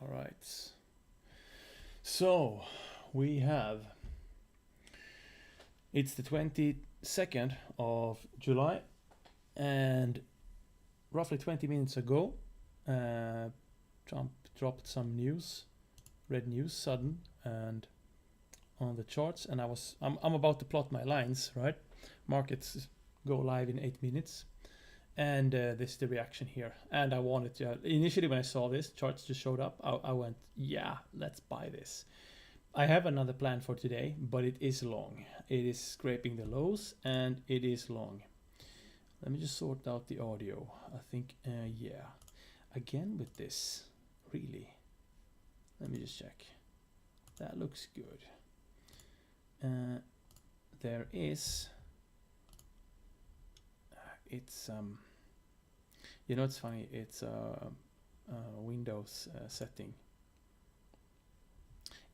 All right. So we have, it's the 22nd of July, and roughly 20 minutes ago, Trump dropped some news, red news, sudden, and on the charts, and I'm about to plot my lines, right? Markets go live in 8 minutes. And this is the reaction here. And I wanted to, initially when I saw this, charts just showed up, I went, yeah, let's buy this. I have another plan for today, but it is long. It is scraping the lows and it is long. Let me just sort out the audio. I think, yeah. Again with this, really. Let me just check. That looks good. There is, it's, you know, it's funny, it's a Windows setting.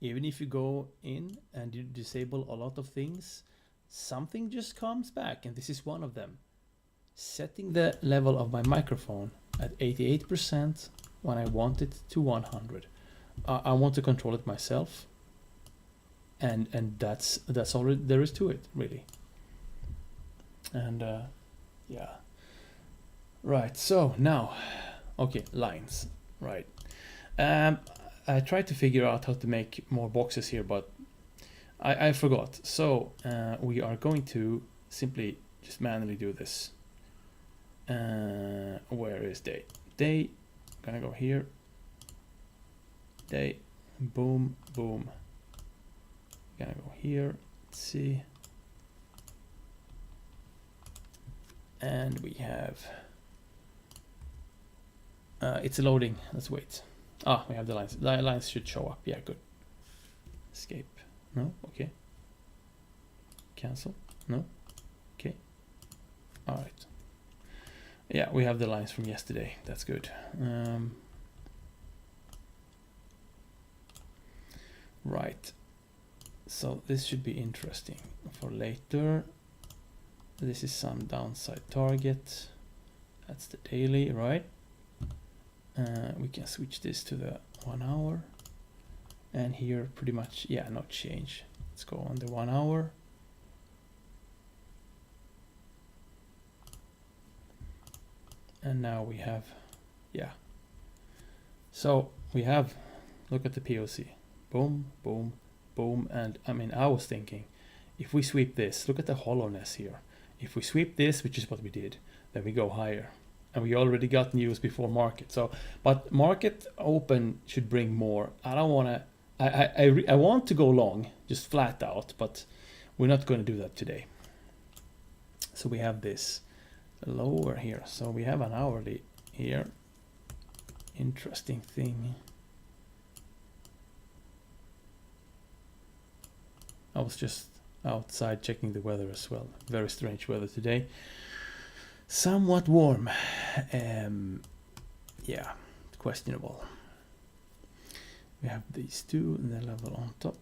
Even if you go in and you disable a lot of things, something just comes back, and this is one of them. Setting the level of my microphone at 88% when I want it to 100. I want to control it myself, and that's all there is to it, really. And yeah, right. So now, okay, lines, right. I tried to figure out how to make more boxes here, but I forgot. So we are going to simply just manually do this. Where is day? Day, gonna go here. Day, boom, boom. Gonna go here, let's see. And we have, it's loading, let's wait. Ah, we have the lines. The lines should show up. Yeah, good. Escape. No? Okay. Cancel. No? Okay. All right. Yeah, we have the lines from yesterday. That's good. Right. So this should be interesting for later. This is some downside target. That's the daily, right? We can switch this to the 1 hour, and here pretty much, yeah, no change. Let's go on the 1 hour. And now we have, yeah. So we have, look at the POC, boom, boom, boom. And I mean, I was thinking, if we sweep this, look at the hollowness here. If we sweep this, which is what we did, then we go higher. And we already got news before market. So, but market open should bring more. I don't want to, I want to go long, just flat out, but we're not going to do that today. So we have this lower here. So we have an hourly here. Interesting thing. I was just outside checking the weather as well. Very strange weather today. Somewhat warm. Yeah, questionable. We have these two and the level on top.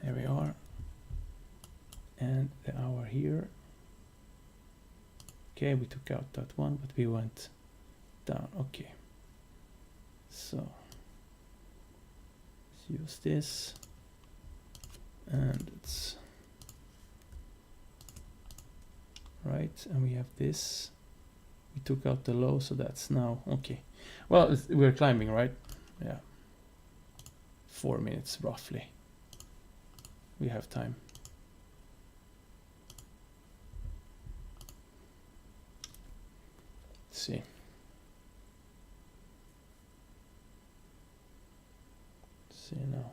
There we are. And the hour here. Okay, we took out that one, but we went down. Okay. So use this, and it's right, and we have this. We took out the low, so that's now okay. Well, we're climbing, right? Yeah, 4 minutes roughly. We have time. Let's see. Now.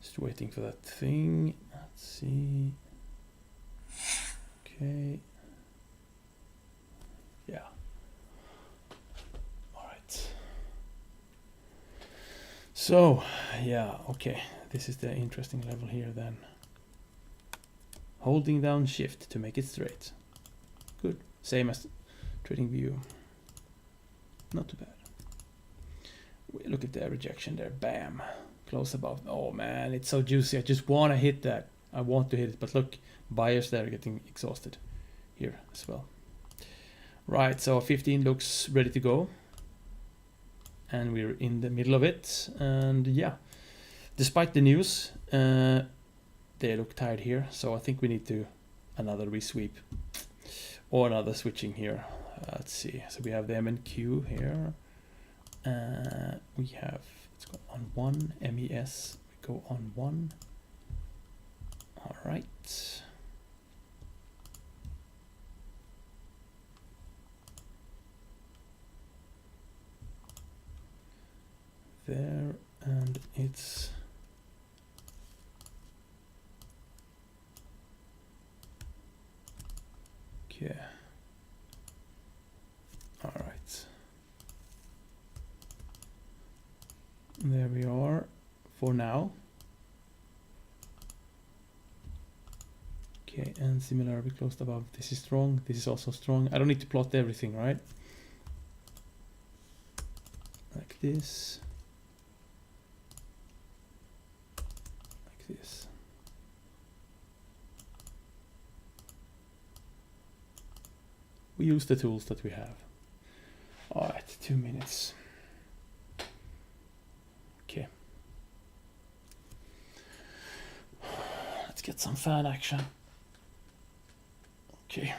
Just waiting for that thing. Let's see. Okay. Yeah. So yeah, okay, this is the interesting level here then. Holding down shift to make it straight. Good, same as trading view. Not too bad. Look at the rejection there, bam, close above. Oh man, it's so juicy. I just want to hit that. I want to hit it, but look, buyers there are getting exhausted here as well. Right, so 15 looks ready to go. And we're in the middle of it. And yeah, despite the news, they look tired here. So I think we need to another resweep or another switching here. Let's see. So we have the M and Q here. We have, let's go on 1, MES, we go on 1. All right. There, and it's okay. All right. There we are for now. Okay, and similar, we closed above. This is strong. This is also strong. I don't need to plot everything, right? Like this. Like this. We use the tools that we have. All right, 2 minutes. Okay. Let's get some fan action. Okay.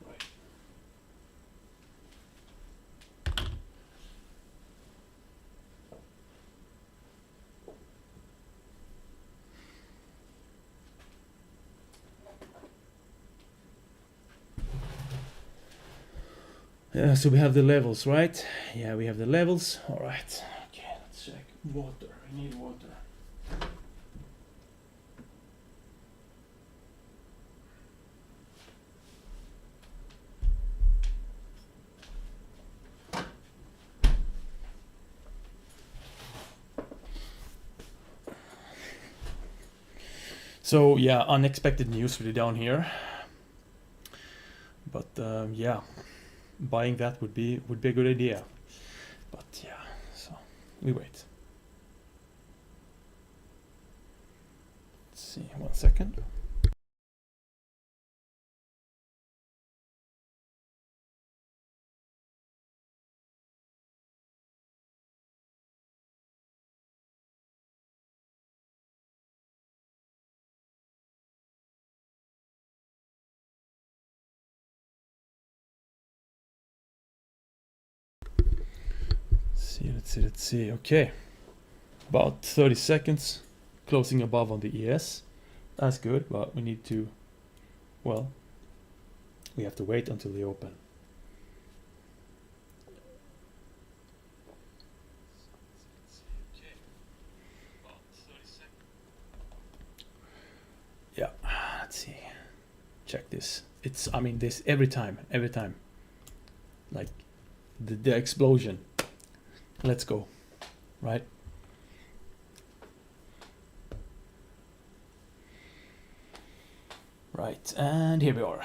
Right. Yeah, so we have the levels, right? Yeah, we have the levels. All right. Okay, let's check. Water. We need water. So yeah, unexpected news really down here. But yeah, buying that would be a good idea. But yeah, so we wait. Let's see, 1 second. Let's see. Okay, about 30 seconds. Closing above on the ES. That's good, but we need to, well, we have to wait until they open. Yeah, let's see. Check this. It's, I mean, this every time, like the explosion. Let's go, right? Right, and here we are.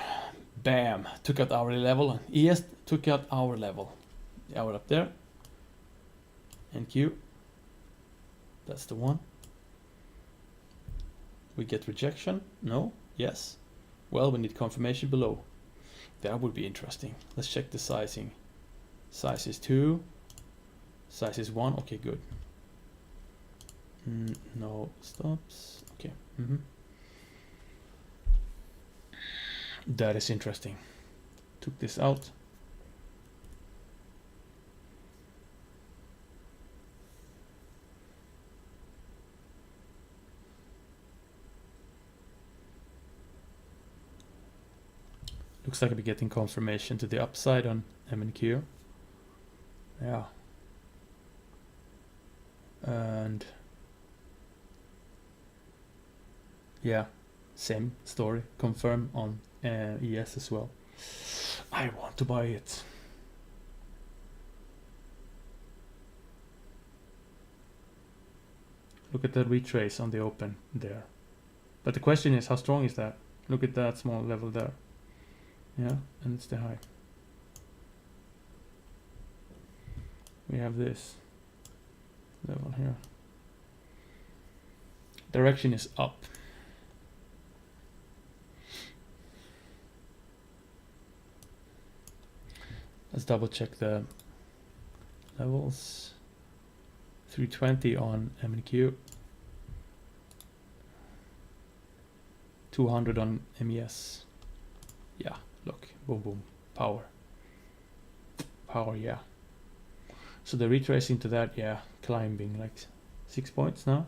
Bam, took out hourly level. ES took out our level. The hour up there. NQ. That's the one. We get rejection. No. Yes. Well, we need confirmation below. That would be interesting. Let's check the sizing. Size is 2. Size is 1. Okay, good. No stops. Okay. That is interesting. Took this out. Looks like I'll be getting confirmation to the upside on M and Q. Yeah. And yeah, same story, confirm on ES as well. I want to buy it. Look at the retrace on the open there. But the question is, how strong is that? Look at that small level there. Yeah, and it's the high. We have this level here. Direction is up. Let's double check the levels. 320 on MNQ. 200 on MES. Yeah, look, boom, boom, power. Power, yeah. So the retracing to that, yeah, climbing like 6 points now.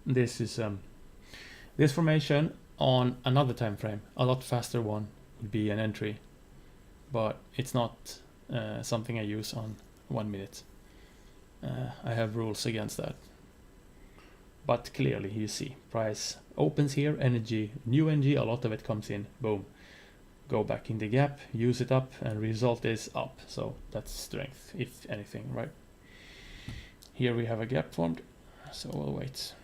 This is this formation on another time frame, a lot faster one would be an entry, but it's not something I use on 1 minute. I have rules against that. But clearly you see price opens here, energy, new energy, a lot of it comes in, boom, go back in the gap, use it up, and result is up. So that's strength, if anything, right? Here we have a gap formed, so we'll wait.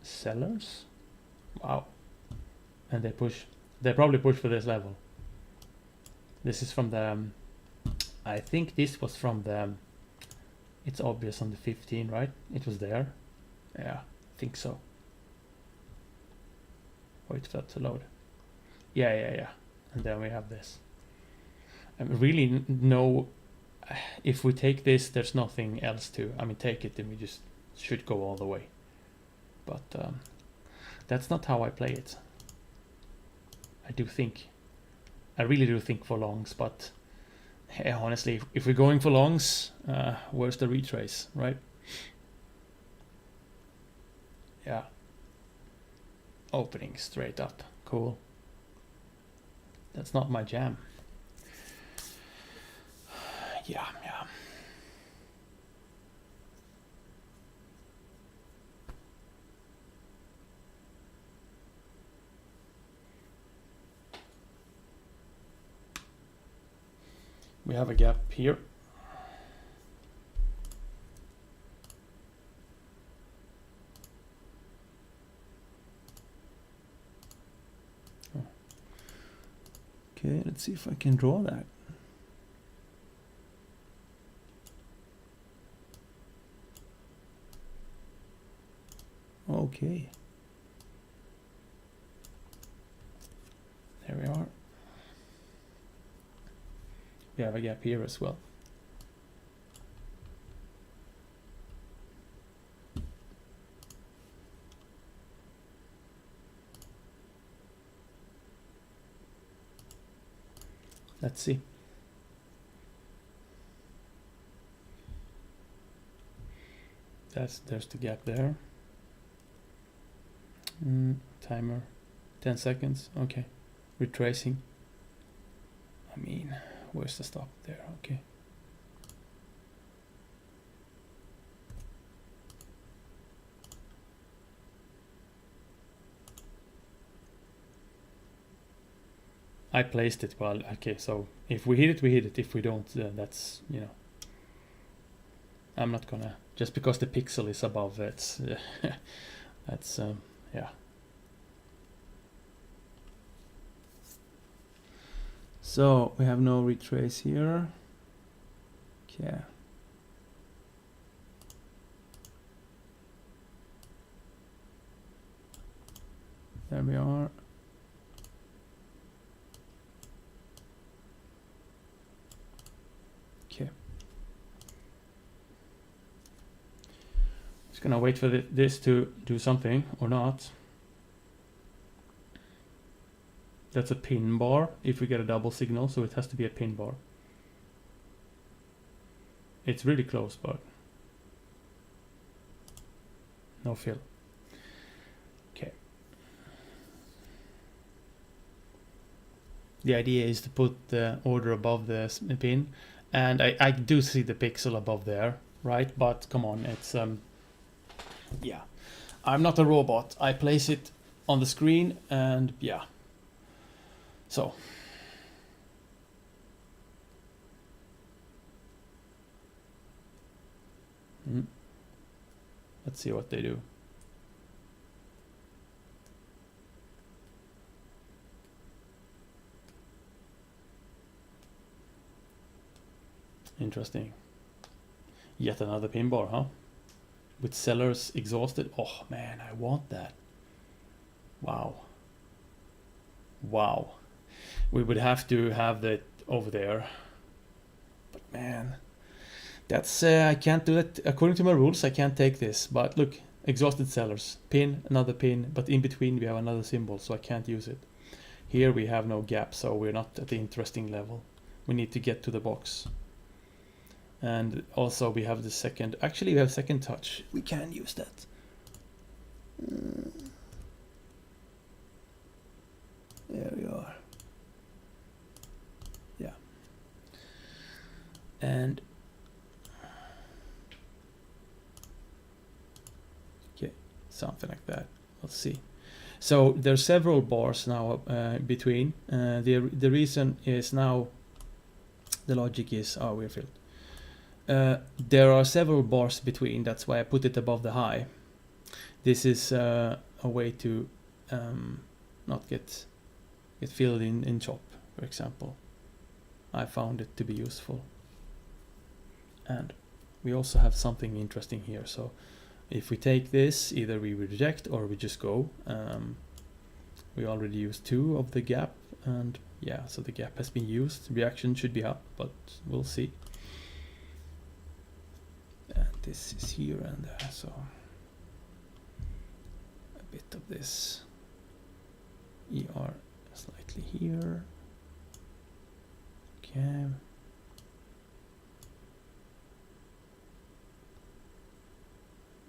Sellers, wow, and they probably push for this level. This is from the I think this was from the it's obvious on the 15, right? It was there. Yeah, I think so. Wait for that to load. Yeah, and then we have this. Really no, if we take this, there's nothing else to, I mean, take it and we just should go all the way. But that's not how I play it. I really do think for longs, but honestly, if we're going for longs, where's the retrace, right? Yeah. Opening straight up, cool. That's not my jam. Yeah. We have a gap here. Okay, let's see if I can draw that. Okay. There we are. We have a gap here as well. Let's see. There's the gap there. Timer, 10 seconds. Okay, retracing. I mean, where's the stop there? Okay. I placed it well. Okay, so if we hit it, we hit it. If we don't, then that's, you know, I'm not gonna, just because the pixel is above it, that's, yeah. So we have no retrace here. Okay. There we are. Okay. Just gonna wait for this to do something or not. That's a pin bar if we get a double signal, so it has to be a pin bar. It's really close, but no fill. Okay. The idea is to put the order above the pin, and I do see the pixel above there, right? But come on, it's yeah. I'm not a robot. I place it on the screen, and yeah. So. Let's see what they do. Interesting. Yet another pin bar, huh? With sellers exhausted. Oh man, I want that. Wow. Wow. We would have to have that over there. But man, that's I can't do that. According to my rules, I can't take this. But look, exhausted sellers. Pin, another pin, but in between we have another symbol, so I can't use it. Here we have no gap, so we're not at the interesting level. We need to get to the box. And also we have the second, actually we have second touch. We can use that. There we are. Yeah. And okay, something like that. Let's see. So there's several bars now between. The reason is now the logic is, oh, we're filled. There are several bars between, that's why I put it above the high. This is a way to not get filled in chop, for example. I found it to be useful. And we also have something interesting here. So if we take this, either we reject or we just go. We already used 2 of the gap, and yeah, so the gap has been used. Reaction should be up, but we'll see. And this is here and there, so a bit of this ER slightly here. Okay.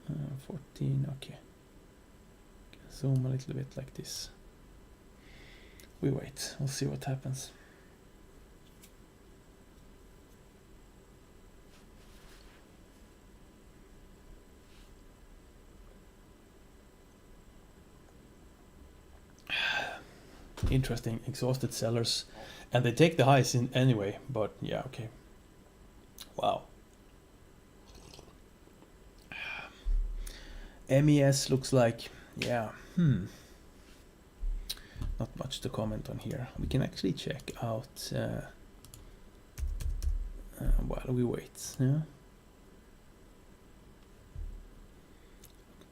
Uh, 14, okay. Zoom a little bit like this. We wait, we'll see what happens. Interesting, exhausted sellers, and they take the highs in anyway, but yeah, okay. Wow. MES looks like, yeah, not much to comment on here. We can actually check out while we wait. Yeah.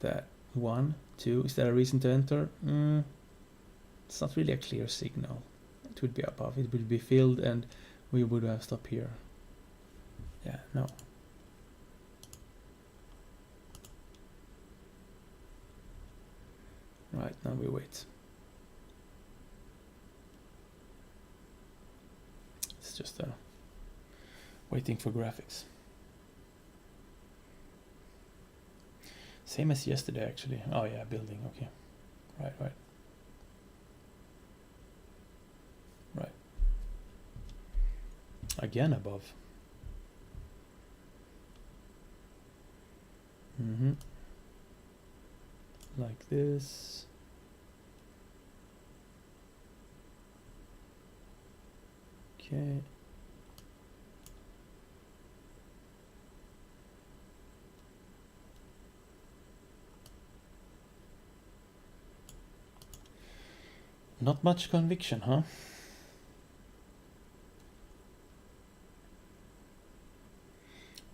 That 1, 2. Is there a reason to enter? It's not really a clear signal. It would be above. It would be filled, and we would have stopped here. Yeah. No. Right, now we wait. It's just waiting for graphics. Same as yesterday, actually. Oh yeah, building, okay. Right. Right. Again above. Like this. Okay. Not much conviction, huh?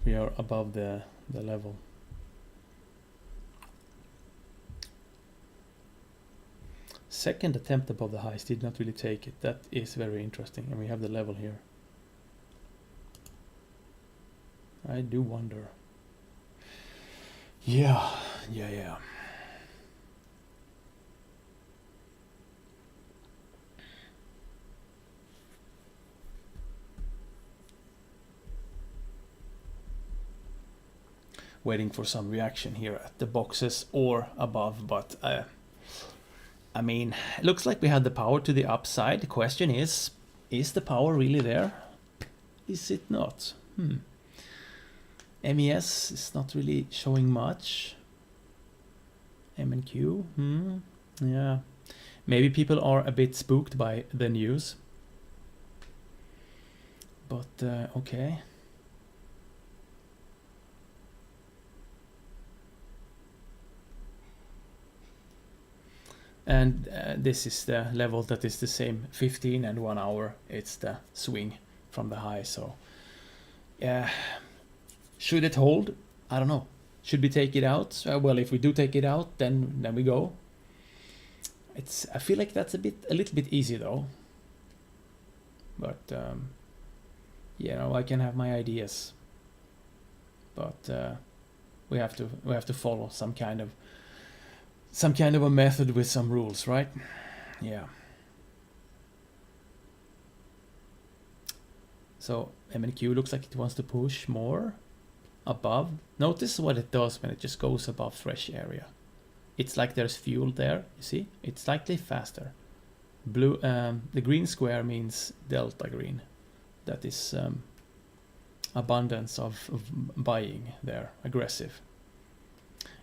We are above the level. Second attempt above the highs did not really take it. That is very interesting, and we have the level here. I do wonder. Yeah. waiting for some reaction here at the boxes or above, but I mean, it looks like we had the power to the upside. The question is the power really there? Is it not? MES is not really showing much. M&Q, yeah. Maybe people are a bit spooked by the news. But, okay. And this is the level that is the same, 15 and 1 hour. It's the swing from the high, so yeah. Should it hold? I don't know. Should we take it out? Well, if we do take it out, then we go. I feel like that's a little bit easy though. But you know, I can have my ideas. But we have to follow some kind of a method with some rules, right? Yeah. So M&Q looks like it wants to push more above. Notice what it does when it just goes above fresh area. It's like there's fuel there, you see? It's slightly faster. Blue, the green square means delta green. That is abundance of buying there, aggressive.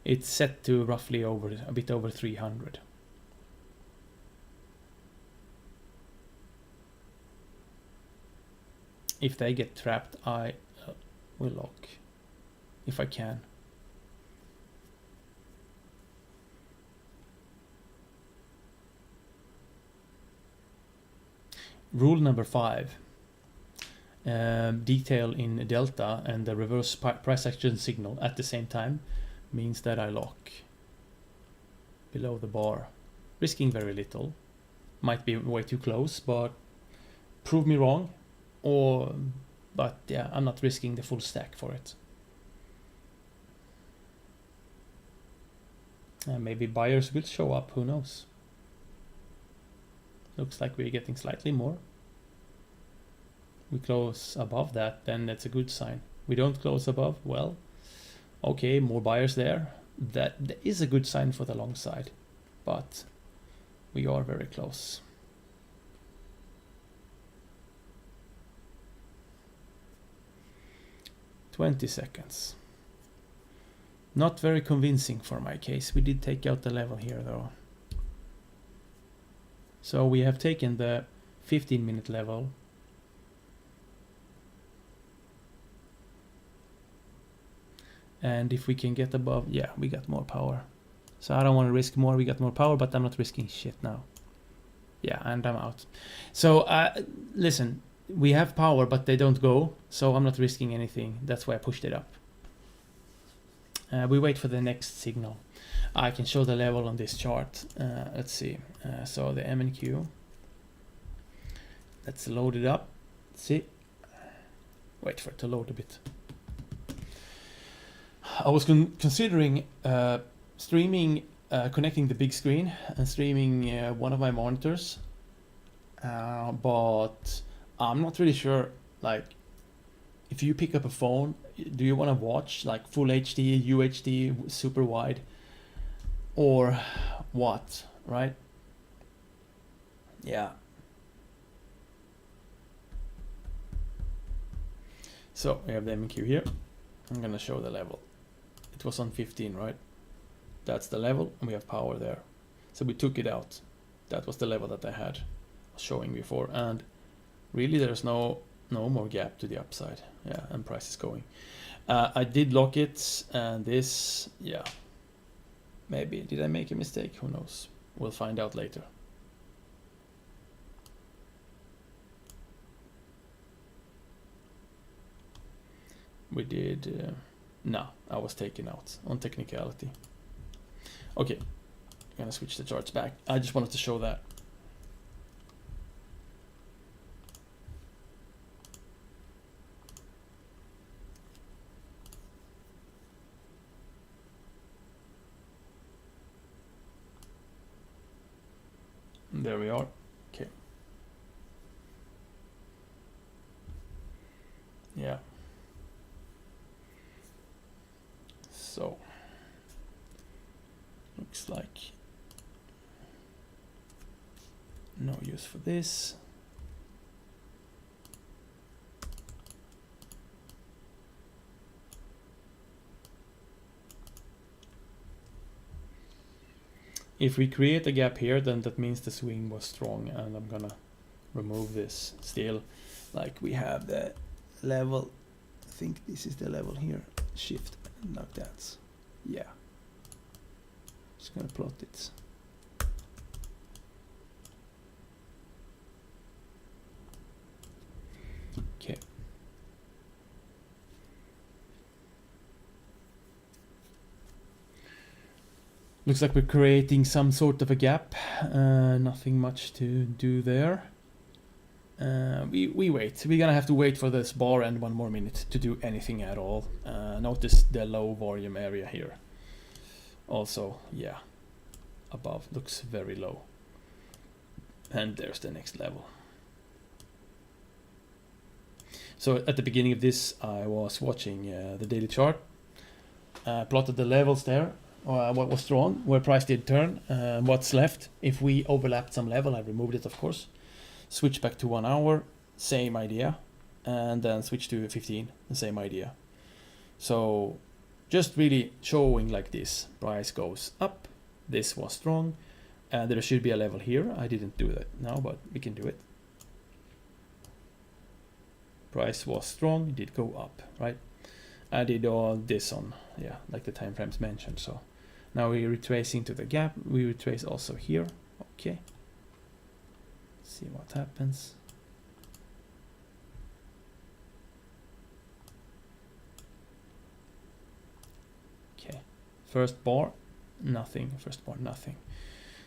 It's set to roughly a bit over 300. If they get trapped, I will lock if I can. Rule number 5. Detail in delta and the reverse price action signal at the same time means that I lock below the bar, risking very little. Might be way too close, but prove me wrong. But yeah, I'm not risking the full stack for it. Maybe buyers will show up, who knows? Looks like we're getting slightly more. We close above that, then that's a good sign. We don't close above, well, okay, more buyers there. That is a good sign for the long side, but we are very close. $20 seconds. Not very convincing for my case. We did take out the level here though. So we have taken the 15-minute level. And if we can get above, yeah, we got more power. So I don't want to risk more. We got more power, but I'm not risking shit now. Yeah, and I'm out. So listen, we have power, but they don't go. So I'm not risking anything. That's why I pushed it up. We wait for the next signal. I can show the level on this chart. Let's see. So the M&Q. Let's load it up. Let's see. Wait for it to load a bit. I was considering streaming, connecting the big screen and streaming one of my monitors, but I'm not really sure. Like, if you pick up a phone, do you want to watch like full HD, UHD, super wide, or what? Right? Yeah. So we have the M&Q here. I'm gonna show the level. It was on 15, right? That's the level, and we have power there. So we took it out. That was the level that I had showing before, and really there's no more gap to the upside. Yeah, and price is going. I did lock it, and this, yeah. Maybe, did I make a mistake? Who knows? We'll find out later. We did, no, I was taken out on technicality. Okay, I'm gonna switch the charts back. I just wanted to show that. There we are. Okay. Yeah. Looks like no use for this. If we create a gap here, then that means the swing was strong, and I'm gonna remove this still. Like we have the level, I think this is the level here, shift like that. Yeah, just gonna plot it. Okay. Looks like we're creating some sort of a gap. Nothing much to do there. We wait. We're gonna have to wait for this bar and 1 more minute to do anything at all. Notice the low volume area here. Also, yeah, above looks very low. And there's the next level. So at the beginning of this, I was watching the daily chart, plotted the levels there, what was strong, where price did turn, what's left. If we overlapped some level, I removed it, of course. Switch back to 1 hour, same idea, and then switch to 15, the same idea. So just really showing like this, price goes up, this was strong, and there should be a level here. I didn't do that now, but we can do it. Price was strong, it did go up, right? I did all this on, yeah, like the time frames mentioned. So now we're retracing to the gap. We retrace also here. Okay. See what happens. Okay. First bar, nothing. First bar, nothing.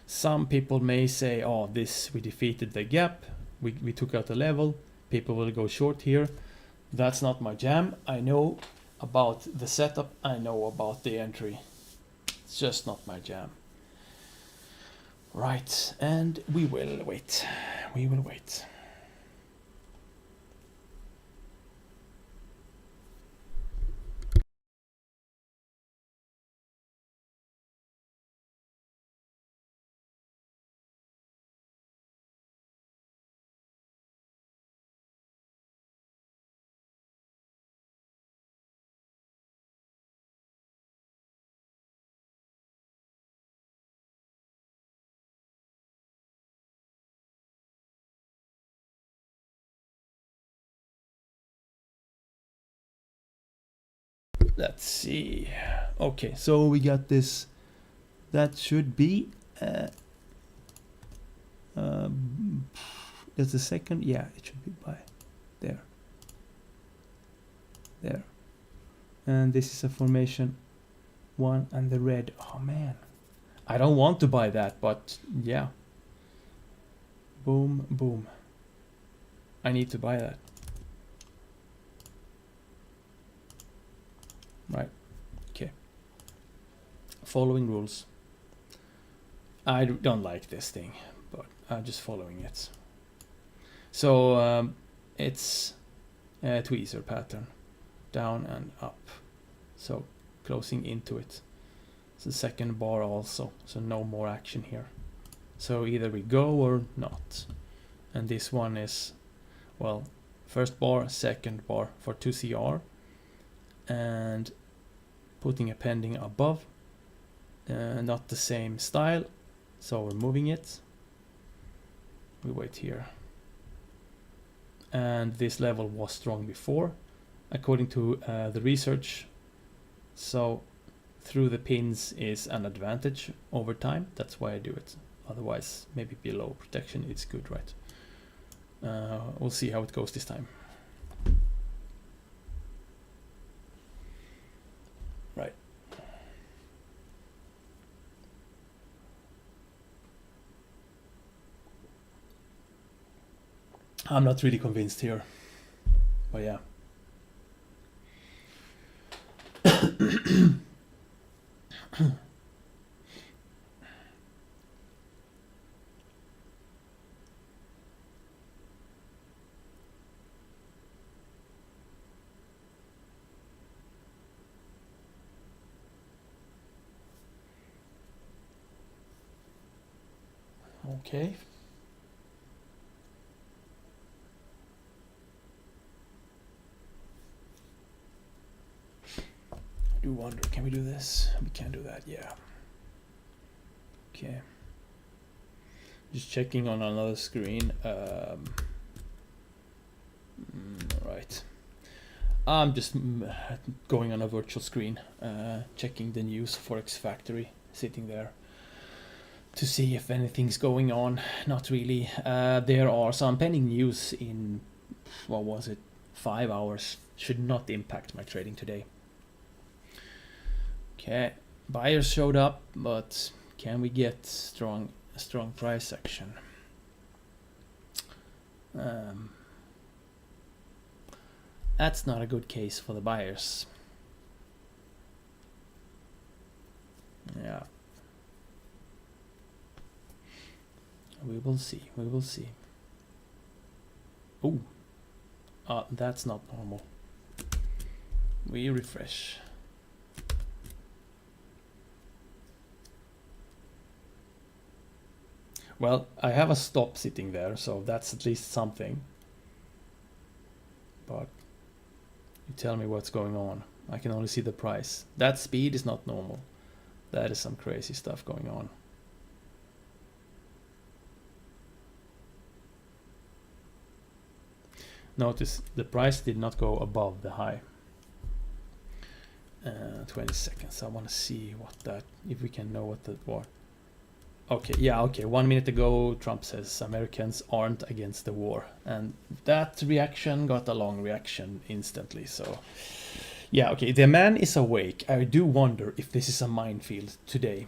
Some people may say, oh, this, we defeated the gap. We took out the level. People will go short here. That's not my jam. I know about the setup. I know about the entry. It's just not my jam. Right, and we will wait. We will wait. Let's see. Okay, so we got this. That should be there's the second. Yeah, it should be by there. There. And this is a formation 1 and the red. Oh man, I don't want to buy that, but yeah. Boom, boom. I need to buy that. Right. Okay. Following rules. I don't like this thing, but I'm just following it. So it's a tweezer pattern, down and up. So closing into it. It's the second bar also, so no more action here. So either we go or not. And this one is, well, first bar, second bar for 2CR, and putting a pending above, not the same style, so we're moving it. We wait here. And this level was strong before, according to the research. So through the pins is an advantage over time. That's why I do it. Otherwise, maybe below protection, it's good, right? We'll see how it goes this time. Right. I'm not really convinced here, but yeah. Okay. I do wonder, can we do this? We can do that, yeah. Okay. Just checking on another screen. Right. I'm just going on a virtual screen, checking the news Forex Factory, sitting there to see if anything's going on. Not really. There are some pending news in, what was it, 5 hours. Should not impact my trading today. Okay, buyers showed up, but can we get a strong price action? That's not a good case for the buyers. Yeah. We will see, we will see. Oh, that's not normal. We refresh. Well, I have a stop sitting there, so that's at least something. But you tell me what's going on. I can only see the price. That speed is not normal. That is some crazy stuff going on. Notice the price did not go above the high. 20 seconds. I want to see what that, if we can know what that was. Okay, yeah, okay. 1 minute ago, Trump says Americans aren't against the war. And that reaction got a long reaction instantly. So, yeah, okay. The man is awake. I do wonder if this is a minefield today.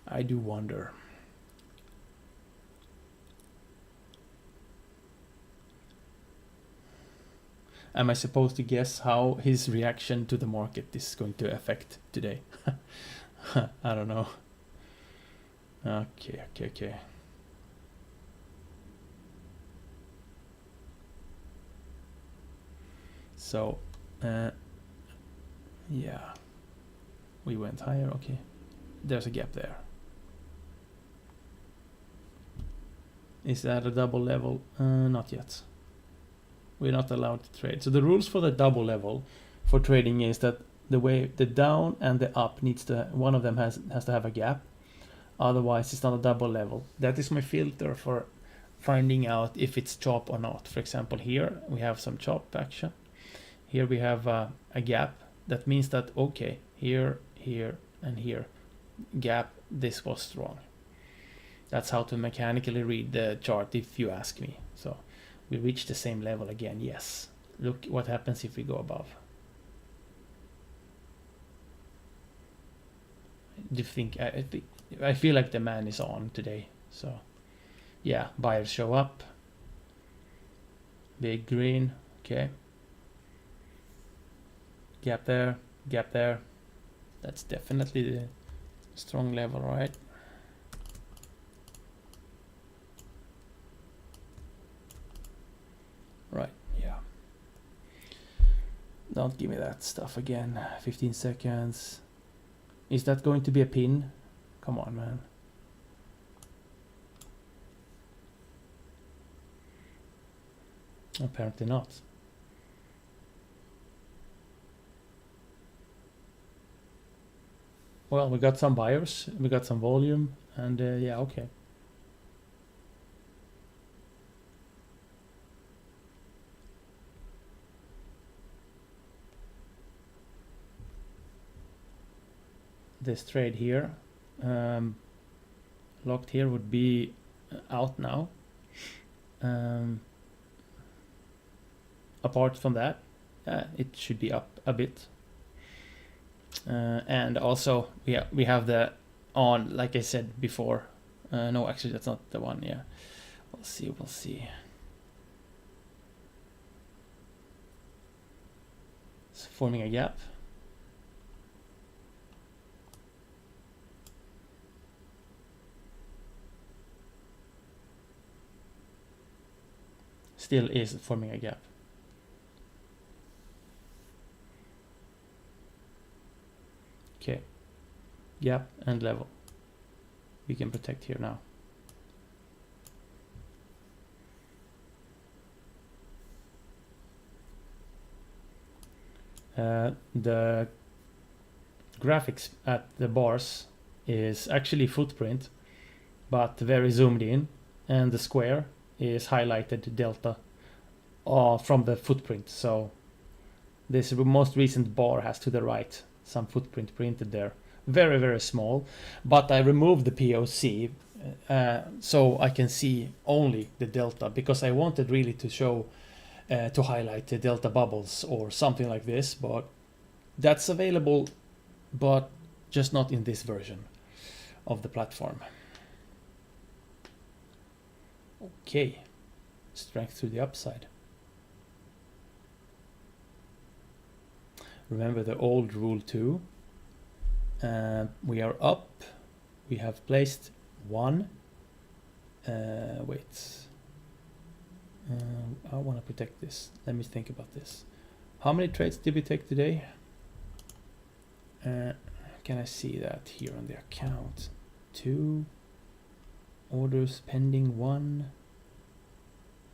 I do wonder. Am I supposed to guess how his reaction to the market is going to affect today? I don't know. Okay. So, yeah. We went higher, okay. There's a gap there. Is that a double level? Not yet. We're not allowed to trade. So the rules for the double level for trading is that the way the down and the up needs to, one of them has to have a gap. Otherwise, it's not a double level. That is my filter for finding out if it's chop or not. For example, here we have some chop action. Here we have a gap. That means that, okay, here, and here, gap, this was strong. That's how to mechanically read the chart if you ask me. So we reach the same level again, yes. Look what happens if we go above. Do you think, I feel like the man is on today. So yeah, buyers show up. Big green, okay. Gap there, gap there. That's definitely the strong level, right? Right, yeah. Don't give me that stuff again. 15 seconds. Is that going to be a pin? Come on, man. Apparently not. Well, we got some buyers, we got some volume, and yeah, okay. This trade here, locked here, would be out now. Apart from that, it should be up a bit. And also we have the on, like I said before. No, actually that's not the one. Yeah, we'll see. It's forming a gap. Still is forming a gap. Okay, gap and level. we can protect here now. The graphics at the bars is actually footprint, but very zoomed in, and the square is highlighted delta from the footprint. So this most recent bar has to the right some footprint printed there, very, very small, but I removed the POC so I can see only the delta, because I wanted really to show to highlight the delta bubbles or something like this, but that's available, but just not in this version of the platform. Okay, strength to the upside. Remember the old rule too. We are up. We have placed one. Wait. I want to protect this. Let me think about this. How many trades did we take today? Can I see that here on the account? 2 orders pending, 1.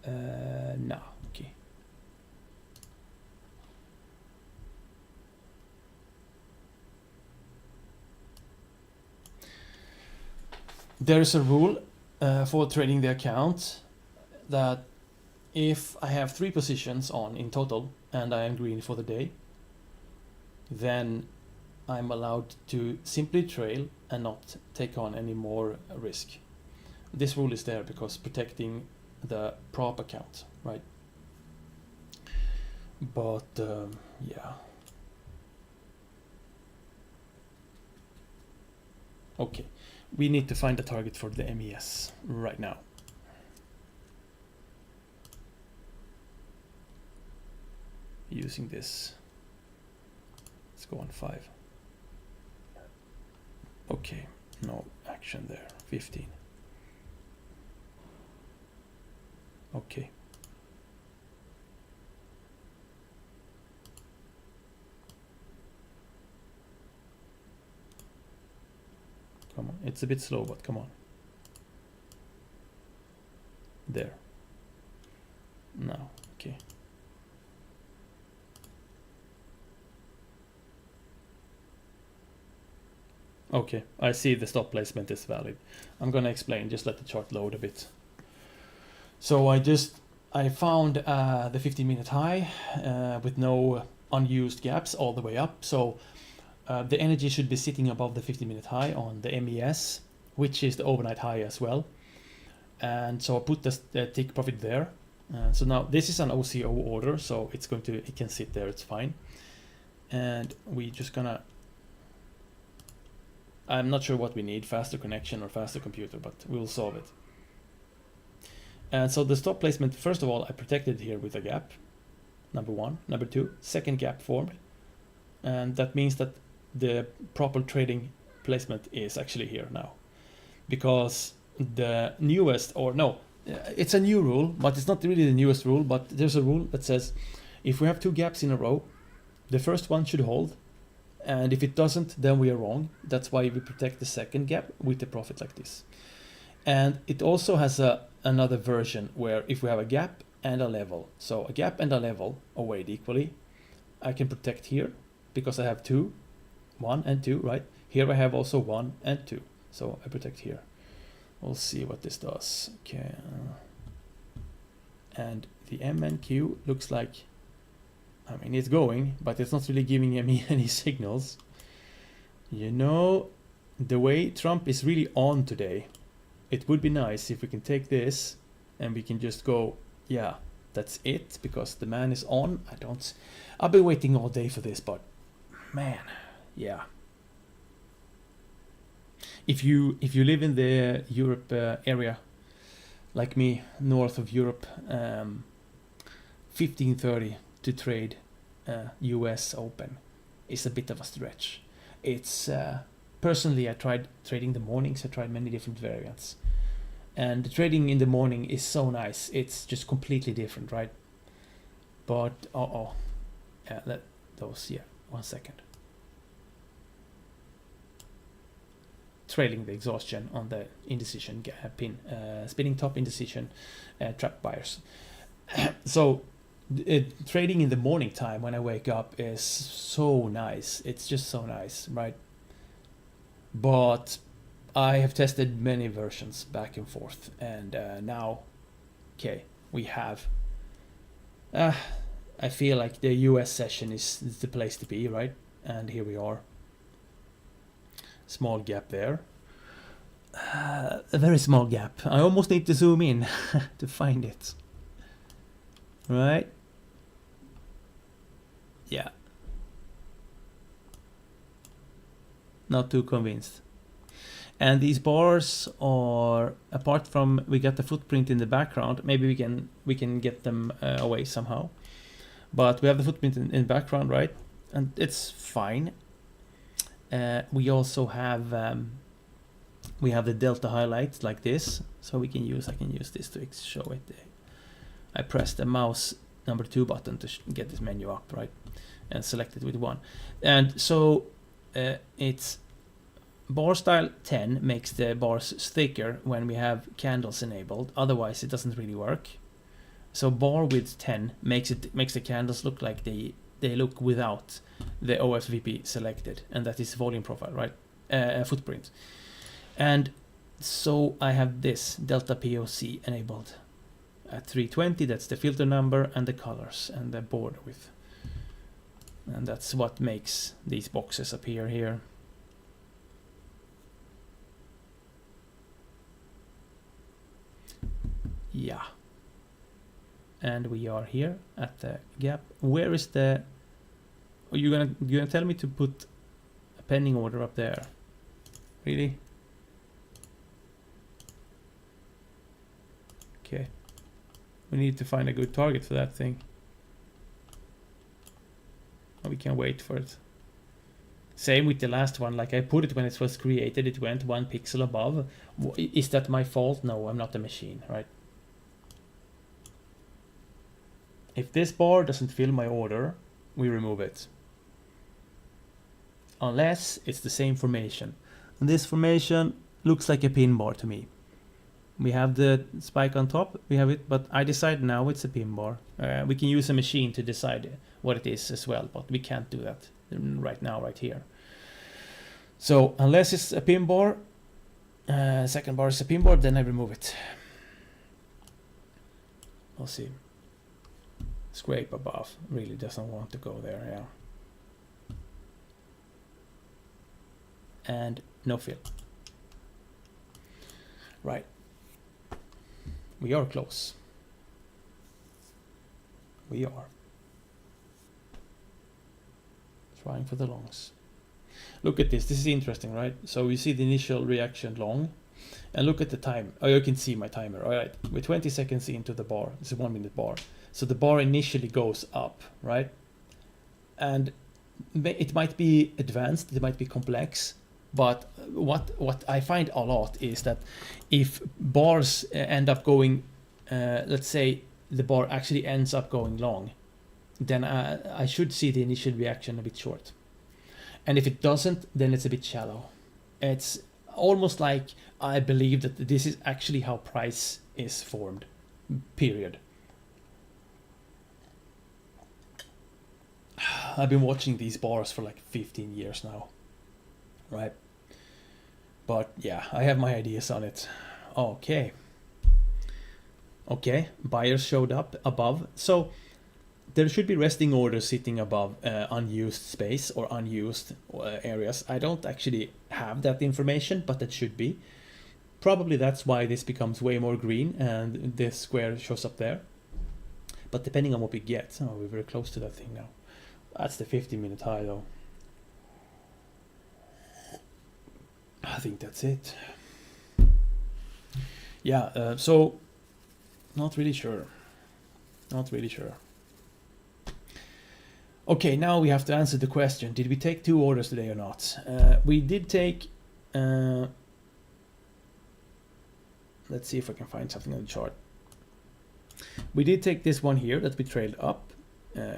No, okay. There is a rule for trading the account that if I have 3 positions on in total and I am green for the day, then I'm allowed to simply trail and not take on any more risk. This rule is there because protecting the prop account, right? But yeah. Okay, we need to find a target for the MES right now. Using this, let's go on 5. Okay, no action there. 15. Okay. Come on, it's a bit slow, but come on. There. No, okay. Okay, I see the stop placement is valid. I'm gonna explain, just let the chart load a bit. So I found the 15-minute high with no unused gaps all the way up. So the energy should be sitting above the 15-minute high on the MES, which is the overnight high as well. And so I put the tick profit there. So now this is an OCO order, so it can sit there, it's fine. And we just gonna, I'm not sure what we need, faster connection or faster computer, but we'll solve it. And so the stop placement, first of all, I protected here with a gap, number 1. Number 2, second gap formed. And that means that the proper trading placement is actually here now. Because the newest, or no, it's a new rule, but it's not really the newest rule, but there's a rule that says if we have 2 gaps in a row, the first one should hold. And if it doesn't, then we are wrong. That's why we protect the second gap with the profit like this. And it also has another version where if we have a gap and a level, so a gap and a level are weighed equally, I can protect here because I have 2, 1 and 2, right? Here I have also 1 and 2, so I protect here. We'll see what this does. Okay, and the MNQ looks like, I mean, it's going, but it's not really giving me any signals. You know, the way Trump is really on today, it would be nice if we can take this and we can just go, yeah, that's it, because the man is on. I've been waiting all day for this, but man, yeah. If you live in the Europe area, like me, north of Europe, 15:30 to trade US Open is a bit of a stretch. It's personally, I tried trading the mornings. I tried many different variants, and the trading in the morning is so nice. It's just completely different, right? But yeah, those, yeah. 1 second. trailing the exhaustion on the indecision pin, spinning top indecision trap buyers. So trading in the morning time when I wake up is so nice. It's just so nice, right? But I have tested many versions back and forth, and now, okay, we have. I feel like the US session is the place to be, right? And here we are. Small gap there. A very small gap. I almost need to zoom in to find it. Right? Yeah. Not too convinced. And these bars are, apart from we got the footprint in the background, maybe we can get them away somehow. But we have the footprint in the background, right? And it's fine. We also have the delta highlights like this, so I can use this to show it. I press the mouse number 2 button to get this menu up, right, and select it with 1. And so it's bar style 10 makes the bars thicker when we have candles enabled. Otherwise, it doesn't really work. So bar width 10 makes the candles look like they look without the OFVP selected, and that is volume profile, right? Footprint. And so I have this delta POC enabled at 320. That's the filter number and the colors and the border width, and that's what makes these boxes appear here. Yeah. And we are here at the gap. Where is the... Are you gonna tell me to put a pending order up there? Really? Okay. We need to find a good target for that thing. Oh, we can wait for it. Same with the last one. Like I put it when it was created, it went 1 pixel above. Is that my fault? No, I'm not a machine, right? If this bar doesn't fill my order, we remove it. Unless it's the same formation. And this formation looks like a pin bar to me. We have the spike on top, we have it, but I decide now it's a pin bar. We can use a machine to decide what it is as well, but we can't do that right now, right here. So unless it's a pin bar, second bar is a pin bar, then I remove it. We'll see. Scrape above really doesn't want to go there, yeah. And no fill. Right. We are close. We are. Trying for the longs. Look at this. This is interesting, right? So we see the initial reaction long. And look at the time. Oh, you can see my timer. All right. We're 20 seconds into the bar. It's a 1 minute bar. So the bar initially goes up, right? And it might be advanced, it might be complex, but what I find a lot is that if bars end up going, let's say the bar actually ends up going long, then I should see the initial reaction a bit short. And if it doesn't, then it's a bit shallow. It's almost like I believe that this is actually how price is formed, period. I've been watching these bars for like 15 years now, right? But yeah, I have my ideas on it. Okay. Okay, buyers showed up above. So there should be resting orders sitting above unused space or unused areas. I don't actually have that information, but it should be. Probably that's why this becomes way more green and this square shows up there. But depending on what we get, oh, we're very close to that thing now. That's the 15-minute high though. I think that's it. Yeah, so not really sure. Not really sure. Okay, now we have to answer the question. Did we take 2 orders today or not? We did take... let's see if I can find something on the chart. We did take this one here that we trailed up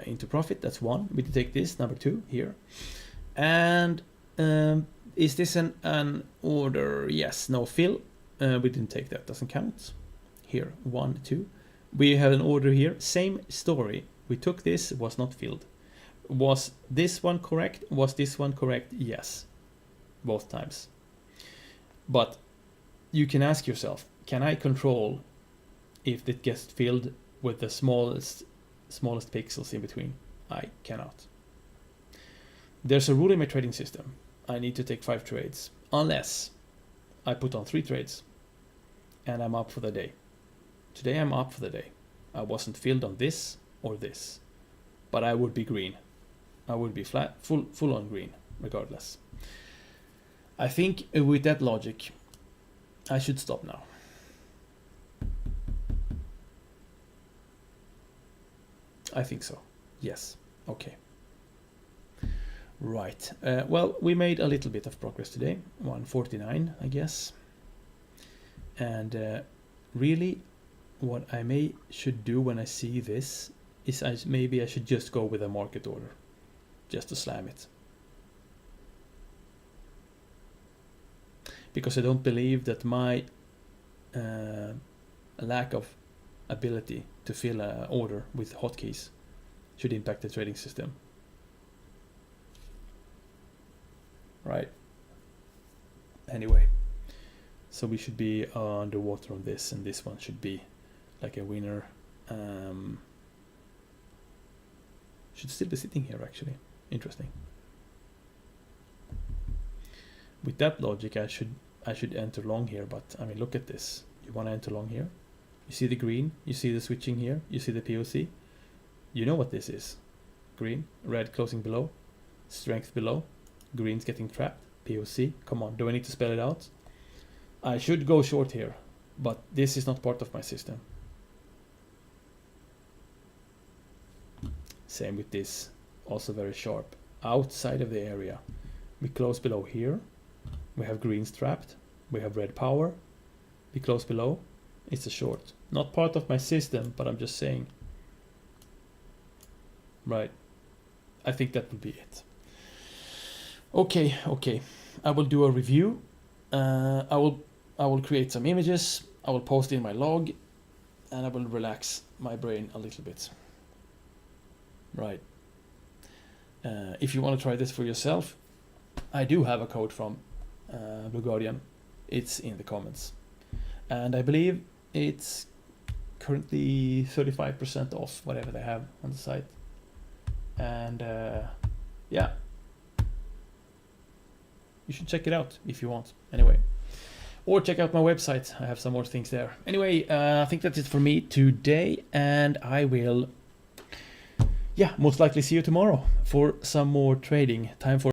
into profit. That's 1. We did take this, number 2, here. And Is this an order? Yes, no fill. We didn't take that, doesn't count. Here, 1, 2. We have an order here, same story. We took this, it was not filled. Was this one correct? Was this one correct? Yes, both times. But you can ask yourself, can I control if it gets filled with the smallest pixels in between? I cannot. There's a rule in my trading system. I need to take 5 trades, unless I put on 3 trades and I'm up for the day. Today I'm up for the day. I wasn't filled on this or this, but I would be green. I would be full on green, regardless. I think with that logic, I should stop now. I think so. Yes. Okay. Right. Well, we made a little bit of progress today. 149, I guess. And really, what I should do when I see this is maybe I should just go with a market order, just to slam it. Because I don't believe that my lack of ability to fill an order with hotkeys should impact the trading system. Right. Anyway, so we should be underwater on this, and this one should be like a winner. Should still be sitting here, actually. Interesting. With that logic, I should enter long here, but I mean, look at this. You want to enter long here? You see the green? You see the switching here? You see the POC? You know what this is. Green, red closing below, strength below, green's getting trapped, POC. Come on, do I need to spell it out? I should go short here, but this is not part of my system. Same with this, also very sharp. Outside of the area. We close below here. We have greens trapped. We have red power. We close below. It's a short. Not part of my system, but I'm just saying. Right. I think that will be it. Okay. I will do a review. I will create some images. I will post in my log, and I will relax my brain a little bit. Right. If you want to try this for yourself, I do have a code from Blue Guardian. It's in the comments, and I believe it's currently 35% off whatever they have on the site. And yeah, you should check it out if you want. Anyway, or check out my website. I have some more things there. Anyway, I think that's it for me today, and I will, yeah, most likely see you tomorrow for some more trading. Time for